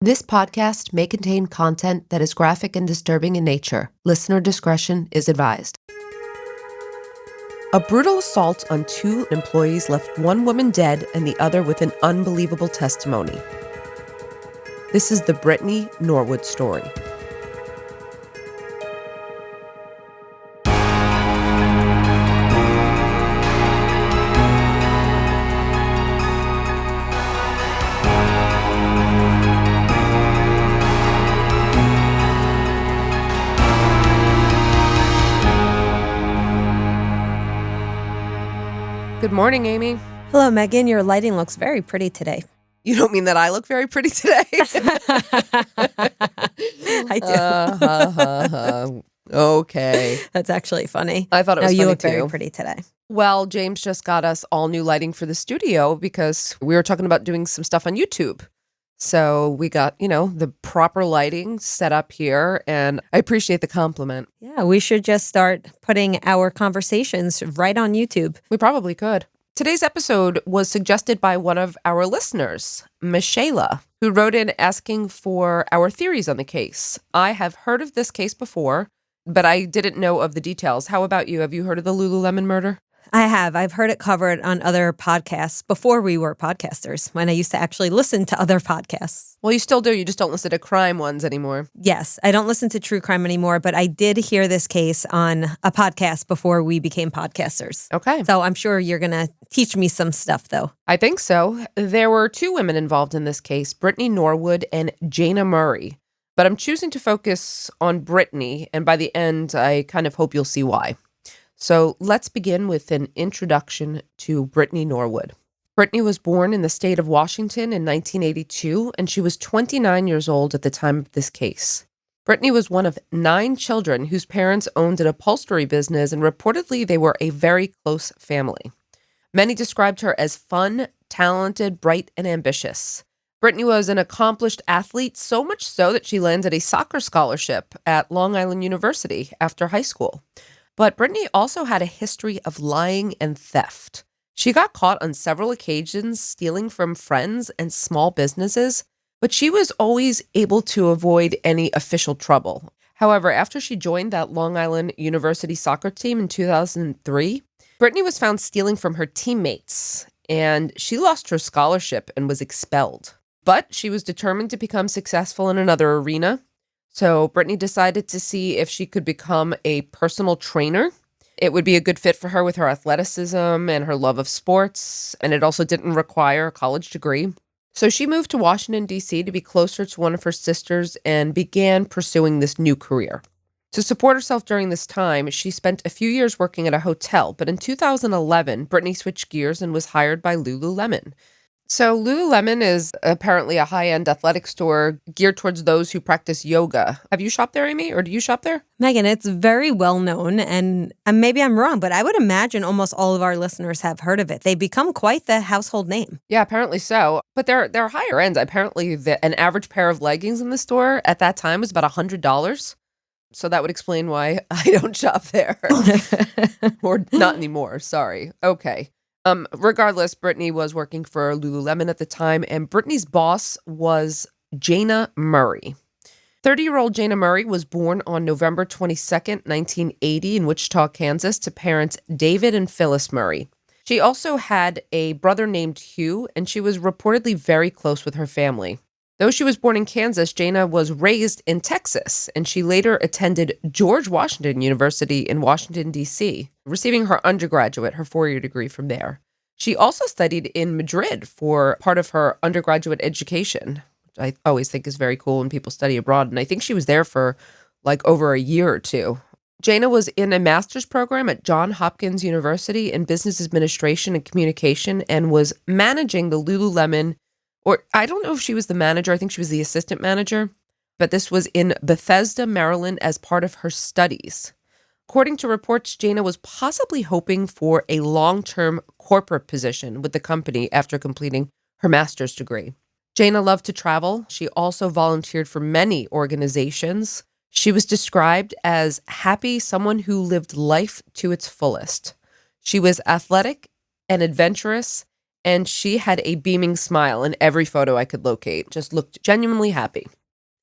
This podcast may contain content that is graphic and disturbing in nature. Listener discretion is advised. A brutal assault on 2 employees left one woman dead and the other with an unbelievable testimony. This is the Brittany Norwood story. Good morning, Amy. Hello, Meghan. Your lighting looks very pretty today. You don't mean that I look very pretty today? I do. Okay. That's actually funny. I thought it was you funny look too. very pretty today. Well, James just got us all new lighting for the studio because we were talking about doing some stuff on YouTube. So we got, the proper lighting set up here, and I appreciate the compliment. Yeah, we should just start putting our conversations right on YouTube. We probably could. Today's episode was suggested by one of our listeners, Michela, who wrote in asking for our theories on the case. I have heard of this case before, but I didn't know of the details. How about you? Have you heard of the Lululemon murder? I have. I've heard it covered on other podcasts before we were podcasters, when I used to actually listen to other podcasts. Well, you still do. You just don't listen to crime ones anymore. Yes, I don't listen to true crime anymore, but I did hear this case on a podcast before we became podcasters. Okay. So I'm sure you're going to teach me some stuff, though. I think so. There were 2 women involved in this case, Brittany Norwood and Jayna Murray. But I'm choosing to focus on Brittany, and by the end, I kind of hope you'll see why. So let's begin with an introduction to Brittany Norwood. Brittany was born in the state of Washington in 1982, and she was 29 years old at the time of this case. Brittany was one of 9 children whose parents owned an upholstery business, and reportedly they were a very close family. Many described her as fun, talented, bright, and ambitious. Brittany was an accomplished athlete, so much so that she landed a soccer scholarship at Long Island University after high school. But Brittany also had a history of lying and theft. She got caught on several occasions stealing from friends and small businesses, but she was always able to avoid any official trouble. However, after she joined that Long Island University soccer team in 2003, Brittany was found stealing from her teammates, and she lost her scholarship and was expelled. But she was determined to become successful in another arena. So Brittany decided to see if she could become a personal trainer. It would be a good fit for her with her athleticism and her love of sports, and it also didn't require a college degree. So she moved to Washington, D.C. to be closer to one of her sisters and began pursuing this new career. To support herself during this time, she spent a few years working at a hotel, but in 2011, Brittany switched gears and was hired by Lululemon. So Lululemon is apparently a high-end athletic store geared towards those who practice yoga. Have you shopped there, Amy, or do you shop there? Meghan, it's very well known, and maybe I'm wrong, but I would imagine almost all of our listeners have heard of it. They become quite the household name. Yeah, apparently so. But they're higher end. Apparently, an average pair of leggings in the store at that time was about $100. So that would explain why I don't shop there. Or not anymore, sorry. Okay. Regardless, Brittany was working for Lululemon at the time, and Brittany's boss was Jayna Murray. 30-year-old Jayna Murray was born on November 22nd, 1980 in Wichita, Kansas, to parents David and Phyllis Murray. She also had a brother named Hugh, and she was reportedly very close with her family. Though she was born in Kansas, Jayna was raised in Texas, and she later attended George Washington University in Washington, D.C., receiving her undergraduate, her 4-year degree from there. She also studied in Madrid for part of her undergraduate education, which I always think is very cool when people study abroad, and I think she was there for over a year or 2. Jayna was in a master's program at Johns Hopkins University in Business Administration and Communication and was managing the Lululemon. Or I don't know if she was the manager. I think she was the assistant manager. But this was in Bethesda, Maryland, as part of her studies. According to reports, Jayna was possibly hoping for a long-term corporate position with the company after completing her master's degree. Jayna loved to travel. She also volunteered for many organizations. She was described as happy, someone who lived life to its fullest. She was athletic and adventurous, and she had a beaming smile in every photo I could locate, just looked genuinely happy.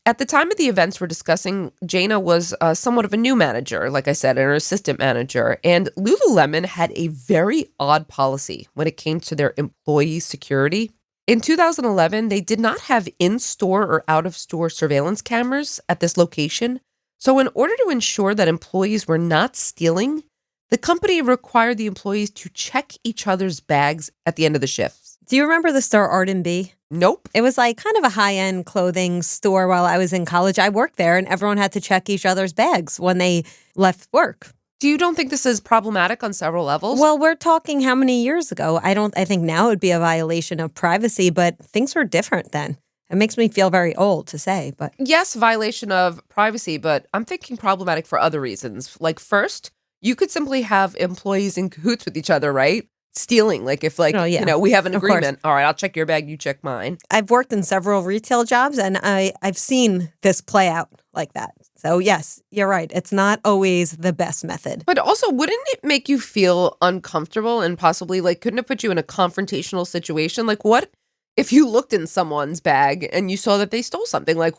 At the time of the events we're discussing, Jayna was somewhat of a new manager, like I said, and her assistant manager, and Lululemon had a very odd policy when it came to their employee security. In 2011, they did not have in-store or out-of-store surveillance cameras at this location, so in order to ensure that employees were not stealing, the company required the employees to check each other's bags at the end of the shifts. Do you remember the store Arden B? Nope. It was like kind of a high-end clothing store while I was in college. I worked there, and everyone had to check each other's bags when they left work. You don't think this is problematic on several levels? Well, we're talking how many years ago? I think now it would be a violation of privacy, but things were different then. It makes me feel very old to say, but... Yes, violation of privacy, but I'm thinking problematic for other reasons. Like, first, you could simply have employees in cahoots with each other, right? Stealing, like if Oh, yeah. we have an Of course. agreement. All right, I'll check your bag, you check mine. I've worked in several retail jobs, and I've seen this play out like that. So, yes, you're right. It's not always the best method. But also, wouldn't it make you feel uncomfortable and possibly, like, couldn't it put you in a confrontational situation? Like, what if you looked in someone's bag and you saw that they stole something? Like,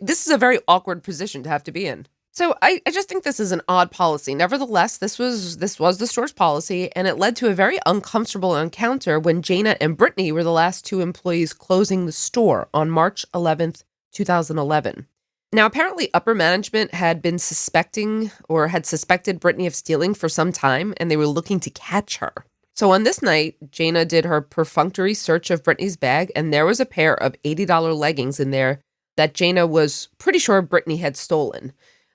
this is a very awkward position to have to be in. So I just think this is an odd policy. Nevertheless, this was the store's policy, and it led to a very uncomfortable encounter when Jayna and Brittany were the last two employees closing the store on March 11th, 2011. Now, apparently, upper management had suspected Brittany of stealing for some time, and they were looking to catch her. So on this night, Jayna did her perfunctory search of Brittany's bag, and there was a pair of $80 leggings in there that Jayna was pretty sure Brittany had stolen.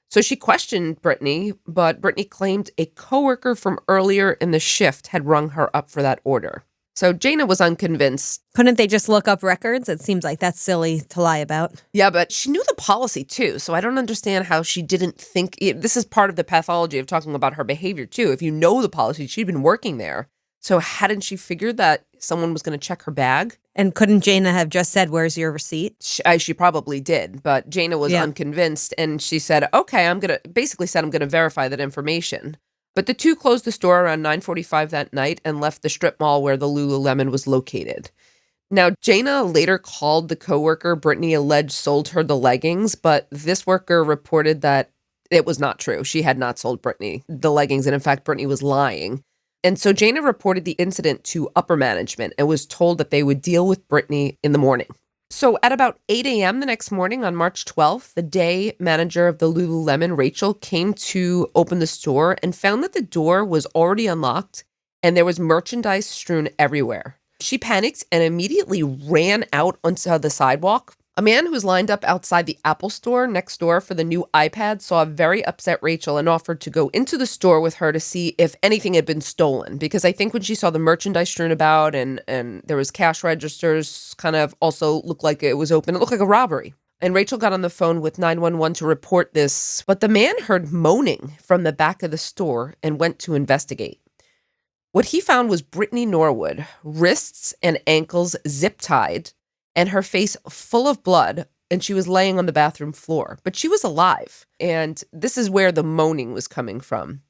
So she questioned Brittany, but Brittany claimed a coworker from earlier in the shift had rung her up for that order. So Jayna was unconvinced. Couldn't they just look up records? It seems like that's silly to lie about. Yeah, but she knew the policy too, so I don't understand how she didn't think. This is part of the pathology of talking about her behavior too. If you know the policy, she'd been working there. So hadn't she figured that someone was going to check her bag? And couldn't Jayna have just said, "Where's your receipt?" She probably did, but Jayna was unconvinced, and she said, okay, I'm going to verify that information. But the two closed the store around 9:45 that night and left the strip mall where the Lululemon was located. Now, Jayna later called the coworker Brittany alleged sold her the leggings, but this worker reported that it was not true. She had not sold Brittany the leggings, and in fact, Brittany was lying. And so Jayna reported the incident to upper management and was told that they would deal with Brittany in the morning. So at about 8 a.m. the next morning on March 12th, the day manager of the Lululemon, Rachel, came to open the store and found that the door was already unlocked and there was merchandise strewn everywhere. She panicked and immediately ran out onto the sidewalk. A man who was lined up outside the Apple store next door for the new iPad saw a very upset Rachel and offered to go into the store with her to see if anything had been stolen. Because I think when she saw the merchandise strewn about and there was cash registers, kind of also looked like it was open. It looked like a robbery. And Rachel got on the phone with 911 to report this. But the man heard moaning from the back of the store and went to investigate. What he found was Brittany Norwood, wrists and ankles zip-tied, and her face full of blood, and she was laying on the bathroom floor. But she was alive, and this is where the moaning was coming from.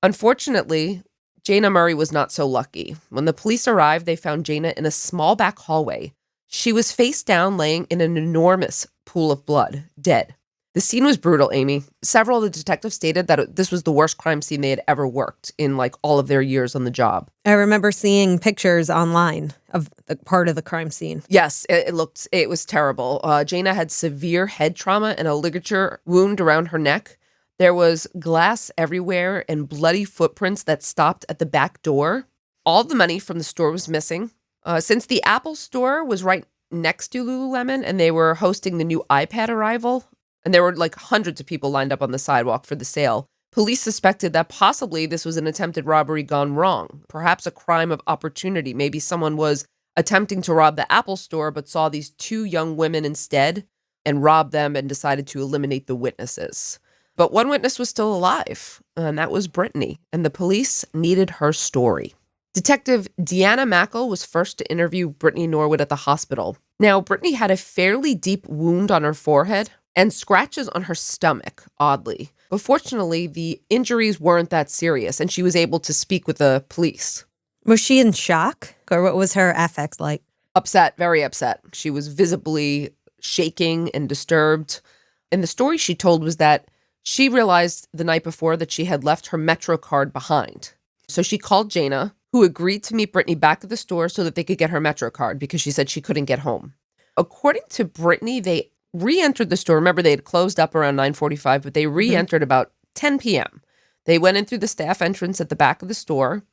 Unfortunately, Jayna Murray was not so lucky. When the police arrived, they found Jayna in a small back hallway. She was face down, laying in an enormous pool of blood, dead. The scene was brutal, Amy. Several of the detectives stated that this was the worst crime scene they had ever worked in, like, all of their years on the job. I remember seeing pictures online of the part of the crime scene. Yes, it was terrible. Jayna had severe head trauma and a ligature wound around her neck. There was glass everywhere and bloody footprints that stopped at the back door. All the money from the store was missing. Since the Apple store was right next to Lululemon and they were hosting the new iPad arrival, and there were like hundreds of people lined up on the sidewalk for the sale, police suspected that possibly this was an attempted robbery gone wrong, perhaps a crime of opportunity. Maybe someone was attempting to rob the Apple store but saw these two young women instead and robbed them and decided to eliminate the witnesses. But one witness was still alive, and that was Brittany, and the police needed her story. Detective Deanna Mackle was first to interview Brittany Norwood at the hospital. Now, Brittany had a fairly deep wound on her forehead and scratches on her stomach, oddly. But fortunately, the injuries weren't that serious, and she was able to speak with the police. Was she in shock? or what was her affect like? Upset, very upset. She was visibly shaking and disturbed. And the story she told was that she realized the night before that she had left her Metro card behind. So she called Jayna, who agreed to meet Brittany back at the store so that they could get her Metro card because she said she couldn't get home. According to Brittany, they re-entered the store. Remember, they had closed up around 9:45, but they re-entered about 10 p.m. They went in through the staff entrance at the back of the store.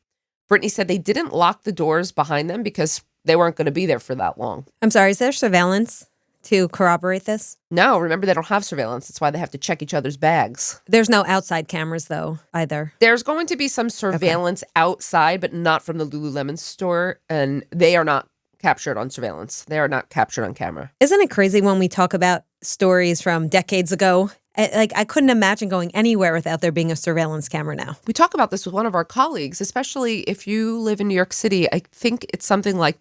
Brittany said they didn't lock the doors behind them because they weren't going to be there for that long. I'm sorry, is there surveillance to corroborate this? No, remember, they don't have surveillance. That's why they have to check each other's bags. There's no outside cameras, though, either. There's going to be some surveillance outside, but not from the Lululemon store, and they are not captured on surveillance. They are not captured on camera. Isn't it crazy when we talk about stories from decades ago? I couldn't imagine going anywhere without there being a surveillance camera now. We talk about this with one of our colleagues, especially if you live in New York City. I think it's something like,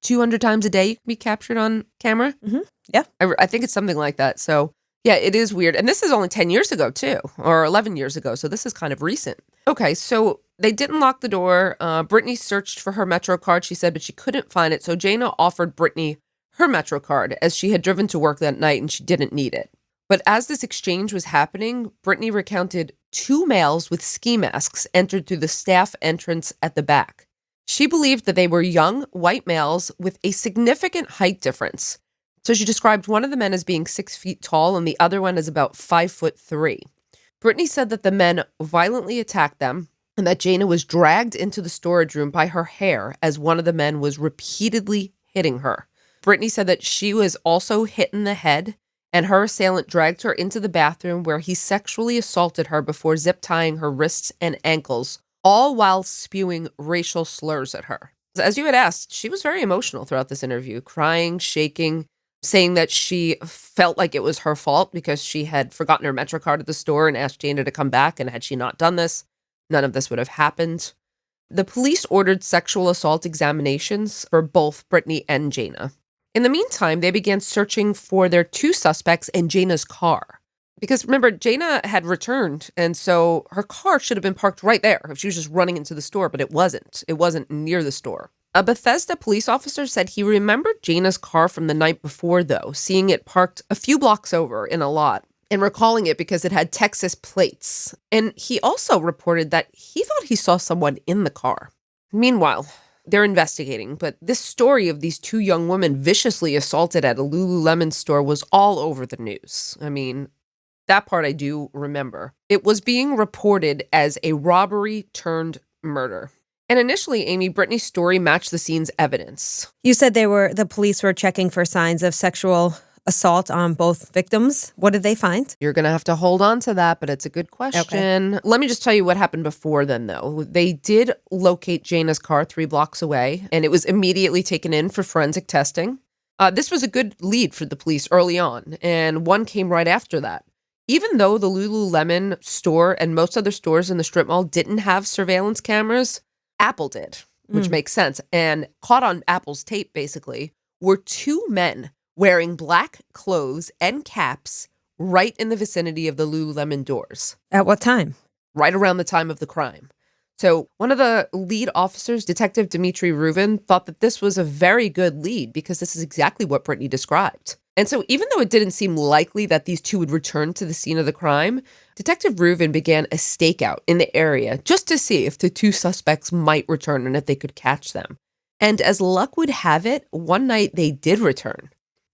200 times a day you can be captured on camera? Mm-hmm. Yeah. I think it's something like that. So, yeah, it is weird. And this is only 10 years ago, too, or 11 years ago. So this is kind of recent. Okay, so they didn't lock the door. Brittany searched for her Metro card, she said, but she couldn't find it. So Jayna offered Brittany her Metro card as she had driven to work that night and she didn't need it. But as this exchange was happening, Brittany recounted 2 males with ski masks entered through the staff entrance at the back. She believed that they were young, white males with a significant height difference. So she described one of the men as being 6 feet tall and the other one as about 5'3". Brittany said that the men violently attacked them and that Jayna was dragged into the storage room by her hair as one of the men was repeatedly hitting her. Brittany said that she was also hit in the head and her assailant dragged her into the bathroom where he sexually assaulted her before zip tying her wrists and ankles, all while spewing racial slurs at her. As you had asked, she was very emotional throughout this interview, crying, shaking, saying that she felt like it was her fault because she had forgotten her Metro card at the store and asked Jayna to come back, and had she not done this, none of this would have happened. The police ordered sexual assault examinations for both Brittany and Jayna. In the meantime, they began searching for their 2 suspects in Jayna's car. Because remember, Jayna had returned, and so her car should have been parked right there if she was just running into the store, but it wasn't. It wasn't near the store. A Bethesda police officer said he remembered Jayna's car from the night before, though, seeing it parked a few blocks over in a lot, and recalling it because it had Texas plates. And he also reported that he thought he saw someone in the car. Meanwhile, they're investigating, but this story of these 2 young women viciously assaulted at a Lululemon store was all over the news. I mean, that part I do remember. It was being reported as a robbery turned murder. And initially, Amy, Brittany's story matched the scene's evidence. You said the police were checking for signs of sexual assault on both victims. What did they find? You're going to have to hold on to that, but it's a good question. Okay. Let me just tell you what happened before then, though. They did locate Jayna's car 3 blocks away, and it was immediately taken in for forensic testing. This was a good lead for the police early on, and one came right after that. Even though the Lululemon store and most other stores in the strip mall didn't have surveillance cameras, Apple did, which makes sense. And caught on Apple's tape, basically, were 2 men wearing black clothes and caps right in the vicinity of the Lululemon doors. At what time? Right around the time of the crime. So one of the lead officers, Detective Dimitri Rubin, thought that this was a very good lead because this is exactly what Brittany described. And so even though it didn't seem likely that these 2 would return to the scene of the crime, Detective Rubin began a stakeout in the area just to see if the 2 suspects might return and if they could catch them. And as luck would have it, one night they did return.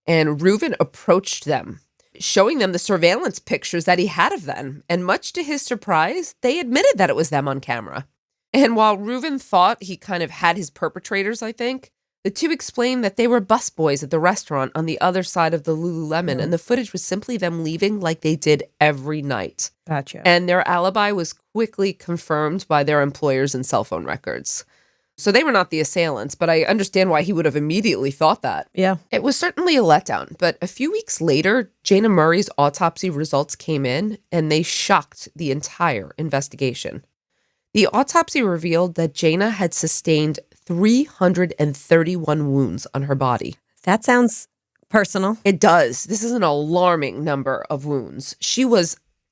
And Rubin approached them, showing them the surveillance pictures that he had of them. And much to his surprise, they admitted that it was them on camera. And while Rubin thought he kind of had his perpetrators, I think, the 2 explained that they were busboys at the restaurant on the other side of the Lululemon, and the footage was simply them leaving like they did every night. Gotcha. And their alibi was quickly confirmed by their employers and cell phone records. So they were not the assailants, but I understand why he would have immediately thought that. Yeah. It was certainly a letdown, but a few weeks later, Jayna Murray's autopsy results came in, and they shocked the entire investigation. The autopsy revealed that Jayna had sustained 331 wounds on her body. That sounds personal. It does. This is an alarming number of wounds.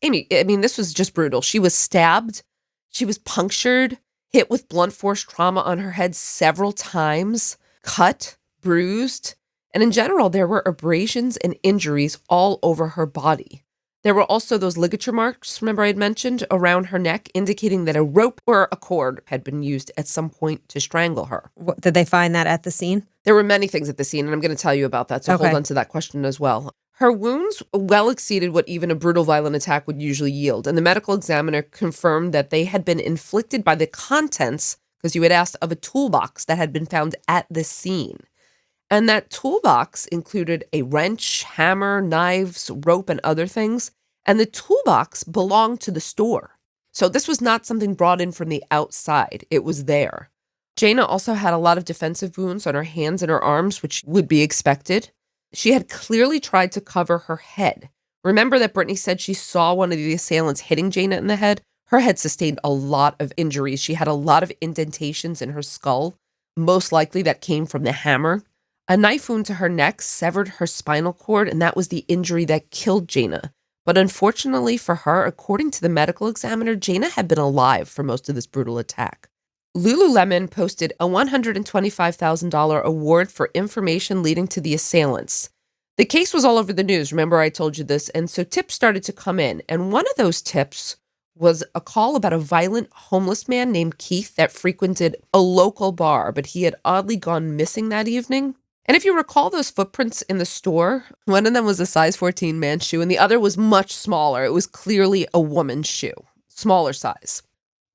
Amy, this was just brutal. She was stabbed. She was punctured, hit with blunt force trauma on her head several times, cut, bruised, and in general, there were abrasions and injuries all over her body. There were also those ligature marks, remember I had mentioned, around her neck, indicating that a rope or a cord had been used at some point to strangle her. Did they find that at the scene? There were many things at the scene, and I'm going to tell you about that, so hold on to that question as well. Her wounds well exceeded what even a brutal, violent attack would usually yield, and the medical examiner confirmed that they had been inflicted by the contents, because you had asked, of a toolbox that had been found at the scene. And that toolbox included a wrench, hammer, knives, rope, and other things. And the toolbox belonged to the store. So this was not something brought in from the outside. It was there. Jayna also had a lot of defensive wounds on her hands and her arms, which would be expected. She had clearly tried to cover her head. Remember that Brittany said she saw one of the assailants hitting Jayna in the head? Her head sustained a lot of injuries. She had a lot of indentations in her skull. Most likely that came from the hammer. A knife wound to her neck severed her spinal cord, and that was the injury that killed Jayna. But unfortunately for her, according to the medical examiner, Jayna had been alive for most of this brutal attack. Lululemon posted a $125,000 award for information leading to the assailants. The case was all over the news, remember I told you this, and so tips started to come in, and one of those tips was a call about a violent homeless man named Keith that frequented a local bar, but he had oddly gone missing that evening. And if you recall those footprints in the store, one of them was a size 14 man's shoe and the other was much smaller. It was clearly a woman's shoe, smaller size.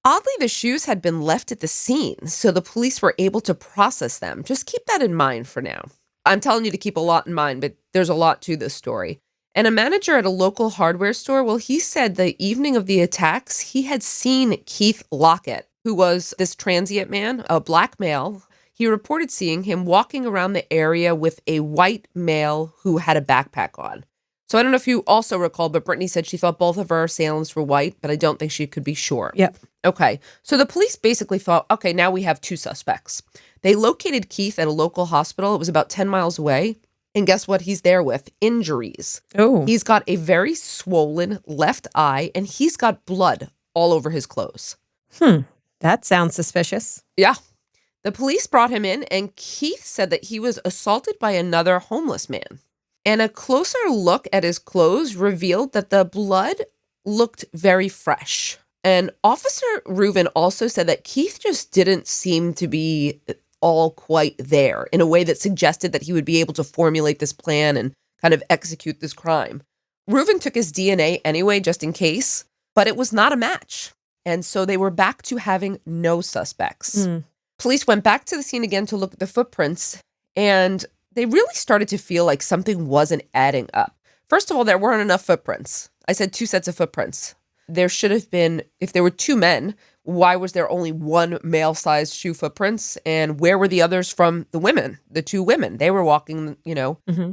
Oddly, the shoes had been left at the scene, so the police were able to process them. Just keep that in mind for now. I'm telling you to keep a lot in mind, but there's a lot to this story. And a manager at a local hardware store, well, he said the evening of the attacks, he had seen Keith Lockett, who was this transient man, a black male. He reported seeing him walking around the area with a white male who had a backpack on. So I don't know if you also recall, but Brittany said she thought both of her assailants were white, but I don't think she could be sure. Yep. Okay. So the police basically thought, okay, now we have two suspects. They located Keith at a local hospital. It was about 10 miles away. And guess what he's there with? Injuries. Oh. He's got a very swollen left eye, and he's got blood all over his clothes. That sounds suspicious. Yeah. The police brought him in, and Keith said that he was assaulted by another homeless man. And a closer look at his clothes revealed that the blood looked very fresh. And Officer Reuven also said that Keith just didn't seem to be all quite there in a way that suggested that he would be able to formulate this plan and kind of execute this crime. Reuven took his DNA anyway, just in case, but it was not a match. And so they were back to having no suspects. Police went back to the scene again to look at the footprints, and they really started to feel like something wasn't adding up. First of all, there weren't enough footprints. I said 2 sets of footprints. There should have been, if there were 2 men, why was there only 1 male-sized shoe footprints? And where were the others from the women, the 2 women? They were walking,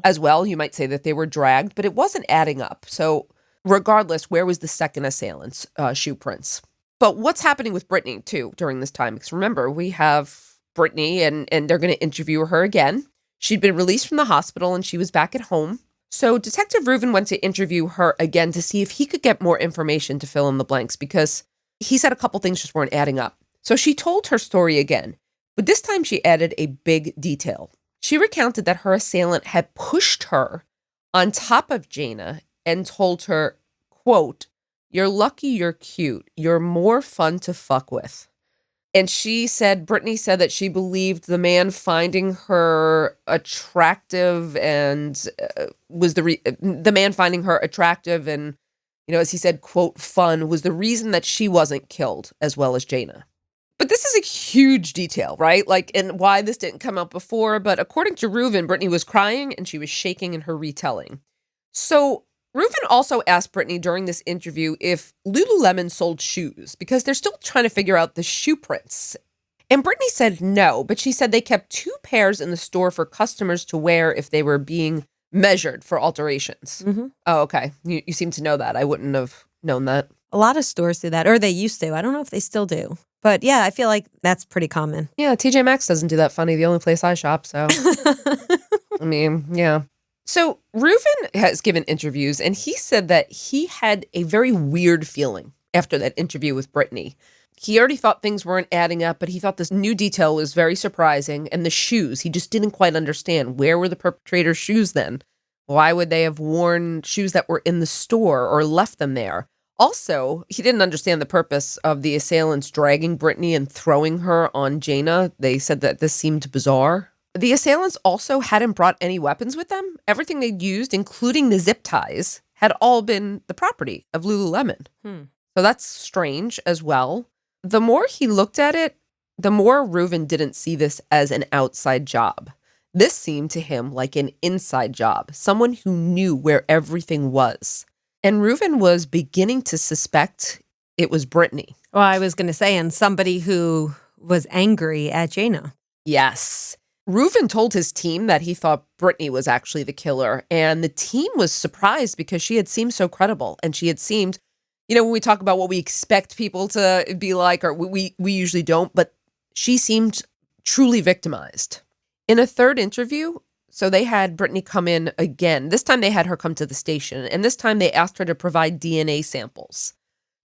as well. You might say that they were dragged, but it wasn't adding up. So regardless, where was the second assailant's shoe prints? But what's happening with Brittany, too, during this time? Because remember, we have Brittany, and they're going to interview her again. She'd been released from the hospital, and she was back at home. So Detective Reuven went to interview her again to see if he could get more information to fill in the blanks, because he said a couple things just weren't adding up. So she told her story again, but this time she added a big detail. She recounted that her assailant had pushed her on top of Jayna and told her, quote, "You're lucky you're cute. You're more fun to fuck with." And Brittany said that she believed the man finding her attractive and the man finding her attractive and, as he said, quote, fun was the reason that she wasn't killed as well as Jayna. But this is a huge detail, right? And why this didn't come out before. But according to Reuven, Brittany was crying and she was shaking in her retelling. So Reuven also asked Brittany during this interview if Lululemon sold shoes because they're still trying to figure out the shoe prints. And Brittany said no, but she said they kept 2 pairs in the store for customers to wear if they were being measured for alterations. Oh, okay. You seem to know that. I wouldn't have known that. A lot of stores do that, or they used to. I don't know if they still do. But yeah, I feel like that's pretty common. Yeah, TJ Maxx doesn't do that, funny. The only place I shop, so. I mean, yeah. So Reuven has given interviews, and he said that he had a very weird feeling after that interview with Brittany. He already thought things weren't adding up, but he thought this new detail was very surprising. And the shoes, he just didn't quite understand. Where were the perpetrator's shoes then? Why would they have worn shoes that were in the store or left them there? Also, he didn't understand the purpose of the assailants dragging Brittany and throwing her on Jayna. They said that this seemed bizarre. The assailants also hadn't brought any weapons with them. Everything they'd used, including the zip ties, had all been the property of Lululemon. So that's strange as well. The more he looked at it, the more Reuven didn't see this as an outside job. This seemed to him like an inside job, someone who knew where everything was. And Reuven was beginning to suspect it was Brittany. Well, I was going to say, and somebody who was angry at Jayna. Yes. Reuven told his team that he thought Brittany was actually the killer. And the team was surprised because she had seemed so credible. And she had seemed, when we talk about what we expect people to be like, or we usually don't, but she seemed truly victimized. In a third interview, so they had Brittany come in again. This time they had her come to the station, and this time they asked her to provide DNA samples.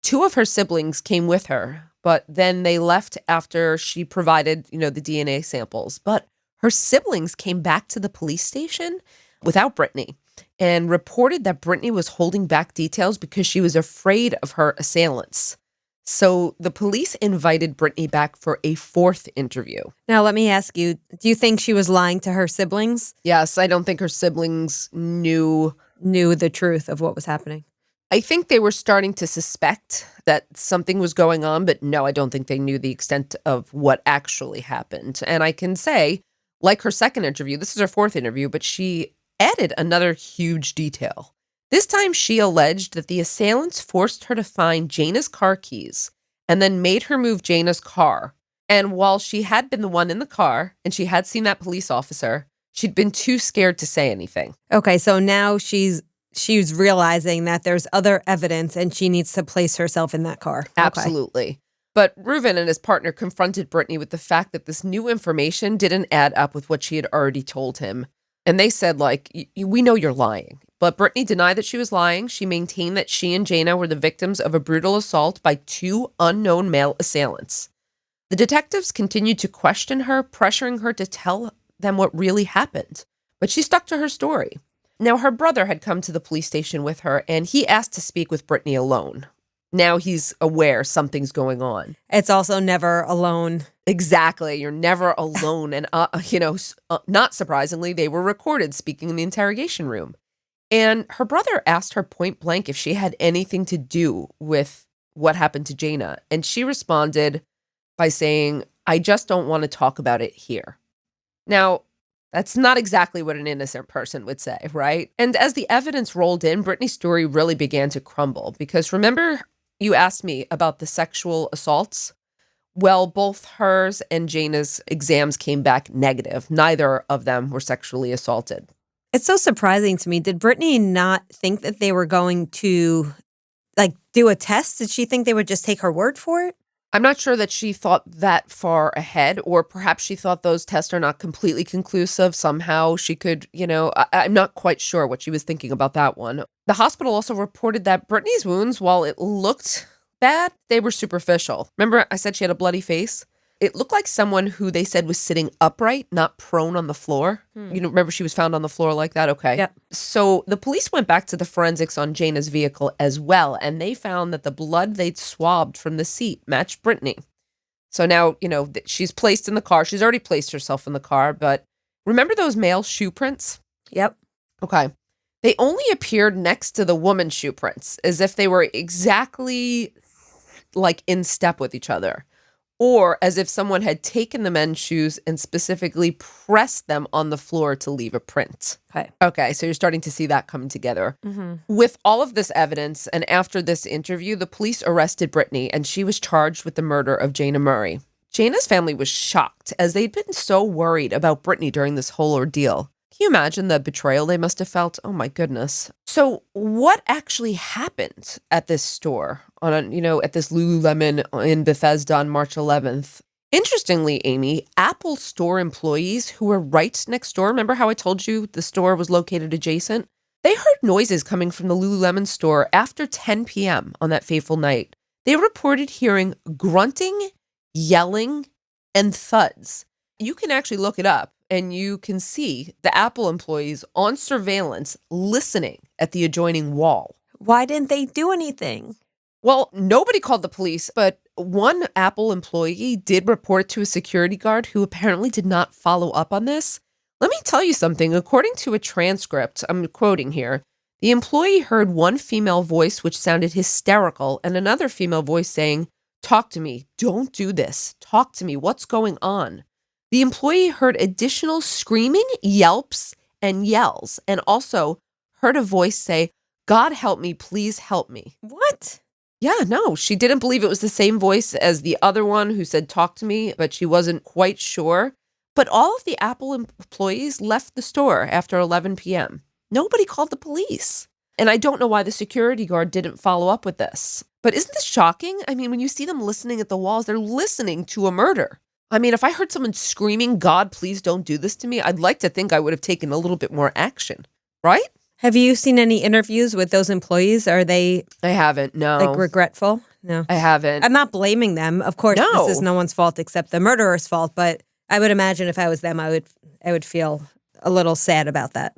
2 of her siblings came with her, but then they left after she provided, the DNA samples. But her siblings came back to the police station without Brittany and reported that Brittany was holding back details because she was afraid of her assailants. So the police invited Brittany back for a 4th interview. Now, let me ask you, do you think she was lying to her siblings? Yes, I don't think her siblings knew the truth of what was happening. I think they were starting to suspect that something was going on, but no, I don't think they knew the extent of what actually happened. And I can say, like her second interview, this is her 4th interview, but she added another huge detail. This time she alleged that the assailants forced her to find Jayna's car keys and then made her move Jayna's car. And while she had been the one in the car and she had seen that police officer, she'd been too scared to say anything. Okay, so now she's realizing that there's other evidence and she needs to place herself in that car. Absolutely. Okay. But Reuven and his partner confronted Brittany with the fact that this new information didn't add up with what she had already told him. And they said, we know you're lying. But Brittany denied that she was lying. She maintained that she and Jayna were the victims of a brutal assault by 2 unknown male assailants. The detectives continued to question her, pressuring her to tell them what really happened. But she stuck to her story. Now, her brother had come to the police station with her, and he asked to speak with Brittany alone. Now he's aware something's going on. It's also never alone. Exactly. You're never alone. And, not surprisingly, they were recorded speaking in the interrogation room. And her brother asked her point blank if she had anything to do with what happened to Jayna. And she responded by saying, I just don't want to talk about it here. Now, that's not exactly what an innocent person would say, right? And as the evidence rolled in, Brittany's story really began to crumble. Because remember, you asked me about the sexual assaults? Well, both hers and Jayna's exams came back negative. Neither of them were sexually assaulted. It's so surprising to me. Did Brittany not think that they were going to do a test? Did she think they would just take her word for it? I'm not sure that she thought that far ahead, or perhaps she thought those tests are not completely conclusive. Somehow she could, I'm not quite sure what she was thinking about that one. The hospital also reported that Brittany's wounds, while it looked bad, they were superficial. Remember I said she had a bloody face? It looked like someone who they said was sitting upright, not prone on the floor. Remember she was found on the floor like that? Okay. Yep. So the police went back to the forensics on Jayna's vehicle as well, and they found that the blood they'd swabbed from the seat matched Brittany. So now, she's placed in the car. She's already placed herself in the car, but remember those male shoe prints? Yep. Okay. They only appeared next to the woman's shoe prints, as if they were exactly in step with each other. Or as if someone had taken the men's shoes and specifically pressed them on the floor to leave a print. Okay, so you're starting to see that come together. Mm-hmm. With all of this evidence, and after this interview, the police arrested Brittany, and she was charged with the murder of Jayna Murray. Jayna's family was shocked, as they'd been so worried about Brittany during this whole ordeal. Can you imagine the betrayal they must have felt? Oh my goodness. So what actually happened at this store at this Lululemon in Bethesda on March 11th? Interestingly, Amy, Apple store employees who were right next door, remember how I told you the store was located adjacent? They heard noises coming from the Lululemon store after 10 p.m. on that fateful night. They reported hearing grunting, yelling, and thuds. You can actually look it up and you can see the Apple employees on surveillance listening at the adjoining wall. Why didn't they do anything? Well, nobody called the police, but one Apple employee did report to a security guard who apparently did not follow up on this. Let me tell you something. According to a transcript, I'm quoting here, the employee heard one female voice which sounded hysterical and another female voice saying, "Talk to me. Don't do this. Talk to me. What's going on?" The employee heard additional screaming, yelps, and yells, and also heard a voice say, "God help me. Please help me." What? Yeah, no, she didn't believe it was the same voice as the other one who said, "Talk to me," but she wasn't quite sure. But all of the Apple employees left the store after 11 p.m. Nobody called the police. And I don't know why the security guard didn't follow up with this. But isn't this shocking? I mean, when you see them listening at the walls, they're listening to a murder. I mean, if I heard someone screaming, "God, please don't do this to me," I'd like to think I would have taken a little bit more action, right? Have you seen any interviews with those employees? Are they I haven't, no. like regretful? No. I haven't. I'm not blaming them. Of course, No. this is no one's fault except the murderer's fault, but I would imagine if I was them, I would feel a little sad about that.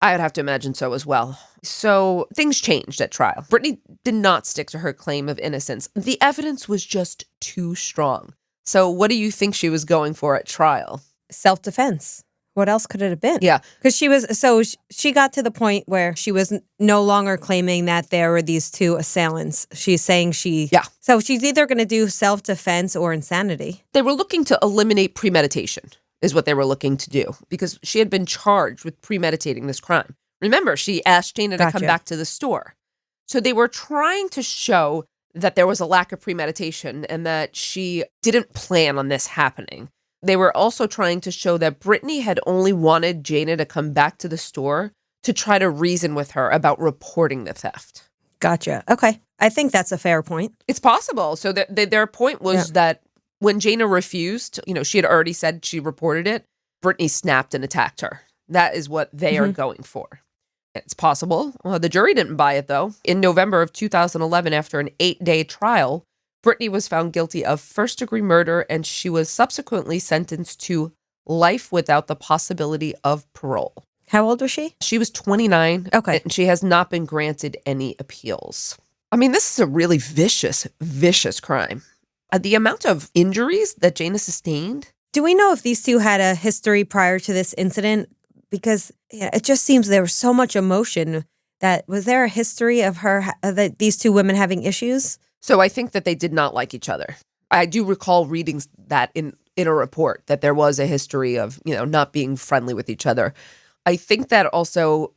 I would have to imagine so as well. So things changed at trial. Brittany did not stick to her claim of innocence. The evidence was just too strong. So what do you think she was going for at trial? Self-defense. What else could it have been? Yeah. Because she got to the point where she was no longer claiming that there were these two assailants. She's saying So she's either going to do self-defense or insanity. They were looking to eliminate premeditation is what they were looking to do because she had been charged with premeditating this crime. Remember, she asked Jayna to come back to the store. So they were trying to show that there was a lack of premeditation and that she didn't plan on this happening. They were also trying to show that Brittany had only wanted Jayna to come back to the store to try to reason with her about reporting the theft. Gotcha. Okay. I think that's a fair point. It's possible. So their point was that when Jayna refused, she had already said she reported it, Brittany snapped and attacked her. That is what they are going for. It's possible. Well, the jury didn't buy it, though. In November of 2011, after an 8-day trial, Brittany was found guilty of first-degree murder, and she was subsequently sentenced to life without the possibility of parole. How old was she? She was 29. Okay. And she has not been granted any appeals. I mean, this is a really vicious, vicious crime. The amount of injuries that Jayna sustained. Do we know if these two had a history prior to this incident? Because it just seems there was so much emotion. Was there a history of these two women having issues? So I think that they did not like each other. I do recall reading that in a report that there was a history of, not being friendly with each other. I think that also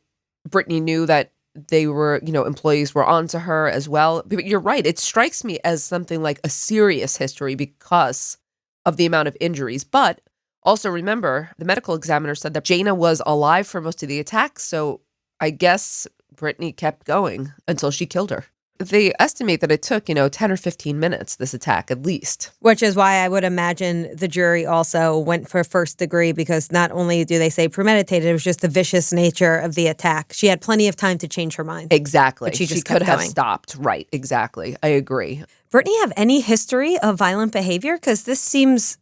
Brittany knew that they were, employees were onto her as well. But you're right. It strikes me as something like a serious history because of the amount of injuries. But also remember, the medical examiner said that Jayna was alive for most of the attacks. So I guess Brittany kept going until she killed her. They estimate that it took, 10 or 15 minutes, this attack at least. Which is why I would imagine the jury also went for first degree, because not only do they say premeditated, it was just the vicious nature of the attack. She had plenty of time to change her mind. Exactly. But she just could have going. stopped. Right. Exactly. I agree. Brittany have any history of violent behavior? Because this seems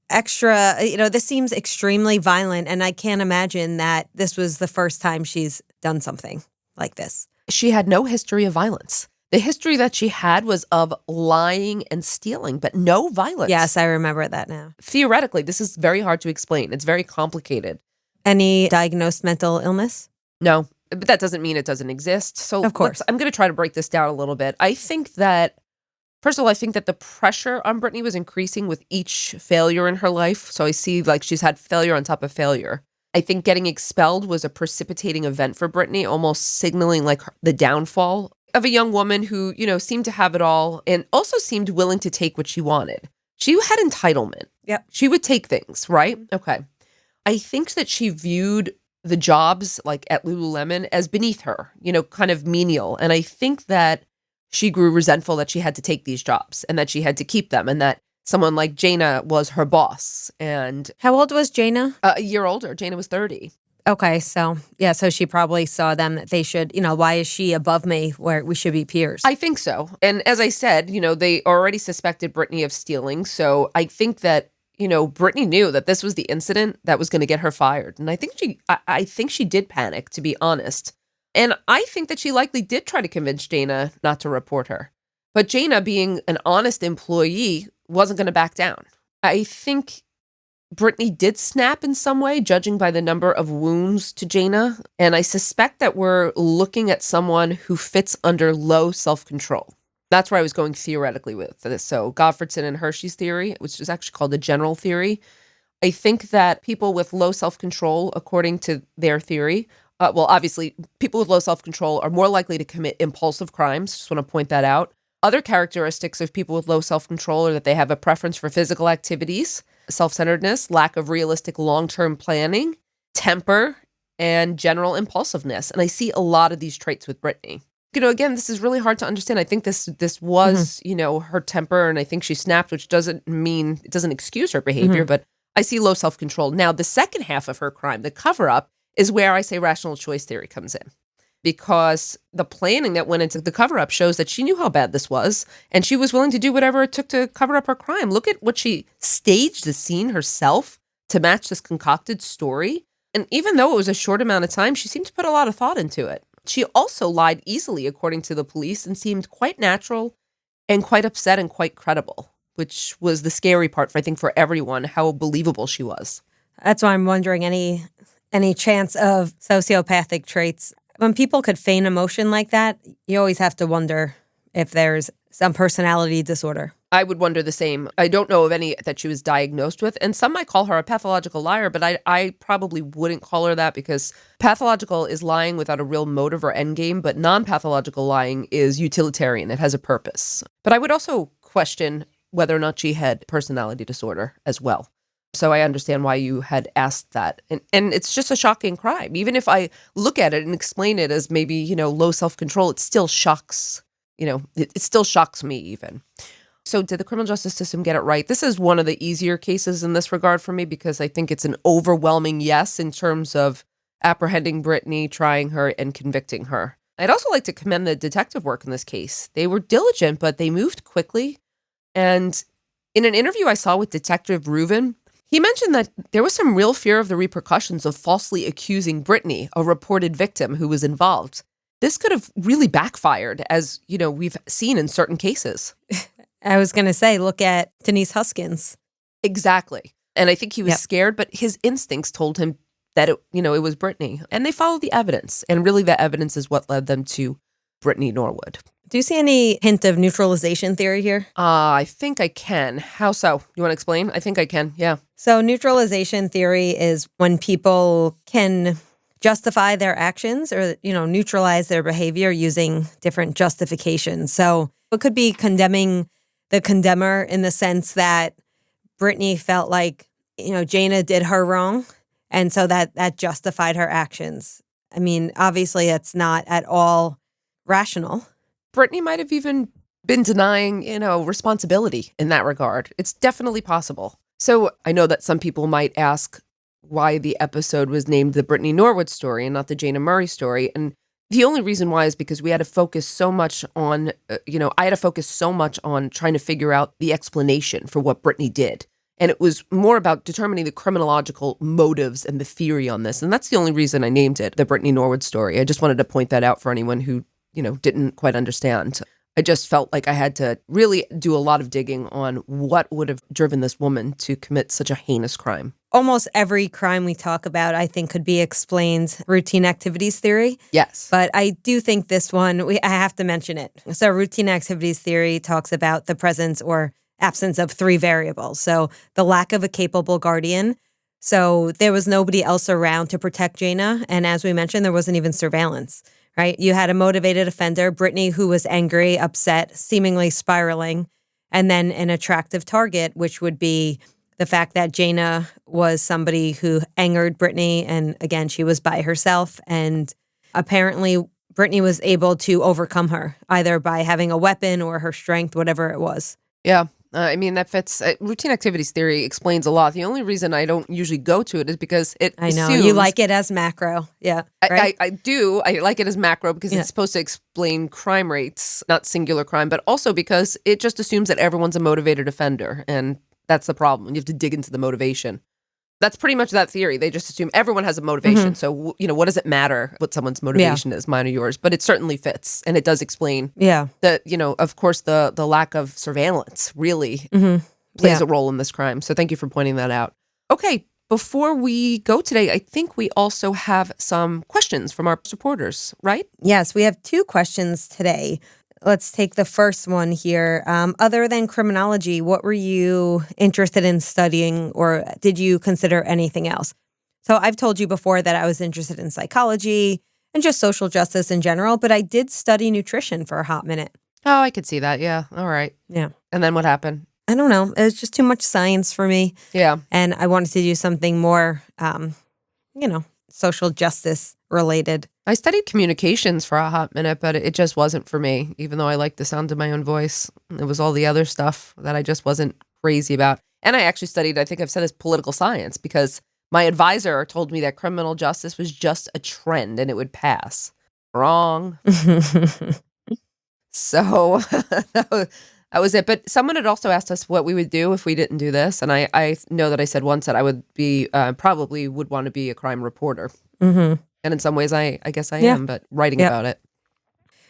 this seems extremely violent, and I can't imagine that this was the first time she's done something like this. She had no history of violence. The history that she had was of lying and stealing, but no violence. Yes, I remember that now. Theoretically, this is very hard to explain. It's very complicated. Any diagnosed mental illness? No, but that doesn't mean it doesn't exist. So of course, I'm going to try to break this down a little bit. I think that, first of all, I think that the pressure on Brittany was increasing with each failure in her life. So I see she's had failure on top of failure. I think getting expelled was a precipitating event for Brittany, almost signaling the downfall of a young woman who, seemed to have it all and also seemed willing to take what she wanted. She had entitlement. Yep. She would take things, right? Okay. I think that she viewed the jobs at Lululemon as beneath her, kind of menial. And I think that she grew resentful that she had to take these jobs and that she had to keep them and that someone like Jayna was her boss. And how old was Jayna? A year older. Jayna was 30. Okay, so so she probably saw them that they should, why is she above me where we should be peers? I think so. And as I said, they already suspected Brittany of stealing. So I think that, Brittany knew that this was the incident that was going to get her fired. And I think she did panic, to be honest. And I think that she likely did try to convince Jayna not to report her. But Jayna, being an honest employee, wasn't going to back down. I think Brittany did snap in some way, judging by the number of wounds to Jayna. And I suspect that we're looking at someone who fits under low self-control. That's where I was going theoretically with this. So Gottfredson and Hershey's theory, which is actually called the general theory. I think that people with low self-control, according to their theory, obviously, people with low self-control are more likely to commit impulsive crimes. Just want to point that out. Other characteristics of people with low self-control are that they have a preference for physical activities, self-centeredness, lack of realistic long-term planning, temper, and general impulsiveness. And I see a lot of these traits with Brittany. Again, this is really hard to understand. I think this was, her temper, and I think she snapped, which doesn't excuse her behavior, but I see low self-control. Now, the second half of her crime, the cover-up, is where I say rational choice theory comes in. Because the planning that went into the cover-up shows that she knew how bad this was, and she was willing to do whatever it took to cover up her crime. Look at what she staged the scene herself to match this concocted story. And even though it was a short amount of time, she seemed to put a lot of thought into it. She also lied easily, according to the police, and seemed quite natural and quite upset and quite credible, which was the scary part, for everyone, how believable she was. That's why I'm wondering any chance of sociopathic traits. When people could feign emotion like that, you always have to wonder if there's some personality disorder. I would wonder the same. I don't know of any that she was diagnosed with. And some might call her a pathological liar, but I probably wouldn't call her that, because pathological is lying without a real motive or end game, but non-pathological lying is utilitarian. It has a purpose. But I would also question whether or not she had personality disorder as well. So I understand why you had asked that. And it's just a shocking crime. Even if I look at it and explain it as maybe, low self-control, it still shocks, it still shocks me even. So did the criminal justice system get it right? This is one of the easier cases in this regard for me, because I think it's an overwhelming yes in terms of apprehending Brittany, trying her, and convicting her. I'd also like to commend the detective work in this case. They were diligent, but they moved quickly. And in an interview I saw with Detective Reuven, he mentioned that there was some real fear of the repercussions of falsely accusing Brittany, a reported victim who was involved. This could have really backfired, as, we've seen in certain cases. I was going to say, look at Denise Huskins. Exactly. And I think he was scared, but his instincts told him that it was Brittany. And they followed the evidence. And really the evidence is what led them to Brittany Norwood. Do you see any hint of neutralization theory here? I think I can. How so? You want to explain? I think I can, yeah. So neutralization theory is when people can justify their actions or, neutralize their behavior using different justifications. So it could be condemning the condemner in the sense that Brittany felt like, Jayna did her wrong. And so that justified her actions. I mean, obviously it's not at all rational. Brittany might have even been denying, responsibility in that regard. It's definitely possible. So I know that some people might ask why the episode was named the Brittany Norwood story and not the Jayna Murray story. And the only reason why is because we had to focus so much on, I had to focus so much on trying to figure out the explanation for what Brittany did. And it was more about determining the criminological motives and the theory on this. And that's the only reason I named it the Brittany Norwood story. I just wanted to point that out for anyone who, didn't quite understand. I just felt like I had to really do a lot of digging on what would have driven this woman to commit such a heinous crime. Almost every crime we talk about, I think, could be explained routine activities theory. Yes. But I do think this one, I have to mention it. So routine activities theory talks about the presence or absence of three variables. So the lack of a capable guardian. So there was nobody else around to protect Jayna. And as we mentioned, there wasn't even surveillance, right? You had a motivated offender, Brittany, who was angry, upset, seemingly spiraling, and then an attractive target, which would be the fact that Jayna was somebody who angered Brittany. And again, she was by herself. And apparently Brittany was able to overcome her, either by having a weapon or her strength, whatever it was. Yeah. I mean, that fits. Routine activities theory explains a lot. The only reason I don't usually go to it is because it I know. assumes, You like it as macro. Yeah. Right? I do. I like it as macro because Yeah. it's supposed to explain crime rates, not singular crime, but also because it just assumes that everyone's a motivated offender. And that's the problem. You have to dig into the motivation. That's pretty much that theory. They just assume everyone has a motivation. So, what does it matter what someone's motivation is, mine or yours? But it certainly fits. And it does explain that, of course, the lack of surveillance really plays a role in this crime. So thank you for pointing that out. Okay, before we go today, I think we also have some questions from our supporters, right? Yes, we have 2 questions today. Let's take the first one here. Other than criminology, what were you interested in studying, or did you consider anything else? So I've told you before that I was interested in psychology and just social justice in general, but I did study nutrition for a hot minute. Oh, I could see that. Yeah. All right. Yeah. And then what happened? I don't know. It was just too much science for me. Yeah. And I wanted to do something more, social justice related. I studied communications for a hot minute, but it just wasn't for me, even though I liked the sound of my own voice. It was all the other stuff that I just wasn't crazy about. And I actually studied, I think I've said this, political science, because my advisor told me that criminal justice was just a trend and it would pass. Wrong. So that was it. But someone had also asked us what we would do if we didn't do this. And I know that I said once that I would be, probably would want to be a crime reporter. And in some ways, I guess I am, but writing about it.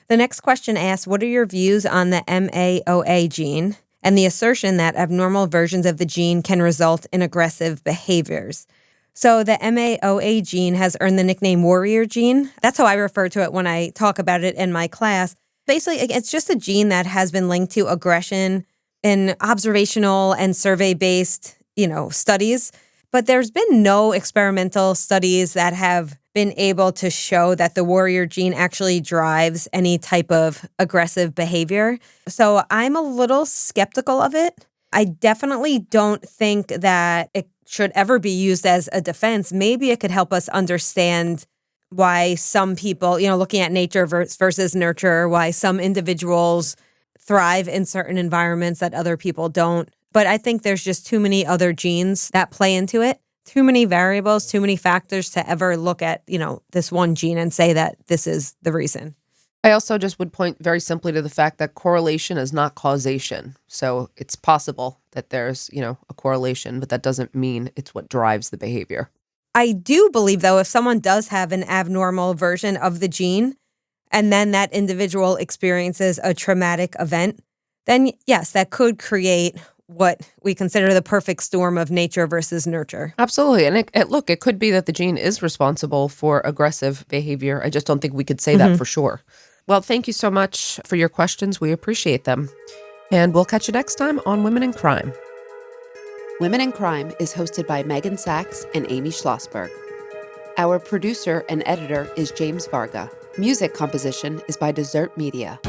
The next question asks, what are your views on the MAOA gene and the assertion that abnormal versions of the gene can result in aggressive behaviors? So the MAOA gene has earned the nickname warrior gene. That's how I refer to it when I talk about it in my class. Basically, it's just a gene that has been linked to aggression in observational and survey-based, studies. But there's been no experimental studies that have been able to show that the warrior gene actually drives any type of aggressive behavior. So I'm a little skeptical of it. I definitely don't think that it should ever be used as a defense. Maybe it could help us understand why some people, looking at nature versus nurture, why some individuals thrive in certain environments that other people don't. But I think there's just too many other genes that play into it, too many variables, too many factors to ever look at, this one gene and say that this is the reason. I also just would point very simply to the fact that correlation is not causation. So it's possible that there's, a correlation, but that doesn't mean it's what drives the behavior. I do believe, though, if someone does have an abnormal version of the gene and then that individual experiences a traumatic event, then yes, that could create what we consider the perfect storm of nature versus nurture. Absolutely. And it could be that the gene is responsible for aggressive behavior. I just don't think we could say that for sure. Well, thank you so much for your questions. We appreciate them. And we'll catch you next time on Women in Crime. Women in Crime is hosted by Meghan Sachs and Amy Shlosberg. Our producer and editor is James Varga. Music composition is by Desert Media.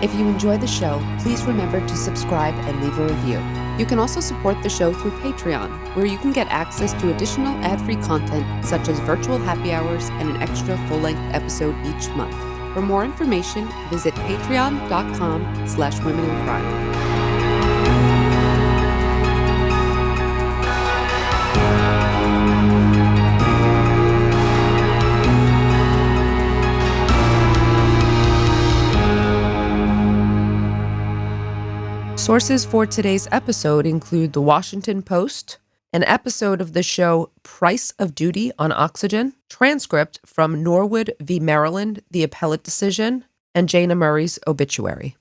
If you enjoy the show, please remember to subscribe and leave a review. You can also support the show through Patreon, where you can get access to additional ad-free content such as virtual happy hours and an extra full-length episode each month. For more information, visit patreon.com/womenincrime. Sources for today's episode include The Washington Post, an episode of the show Price of Duty on Oxygen, transcript from Norwood v. Maryland, the Appellate decision, and Jayna Murray's obituary.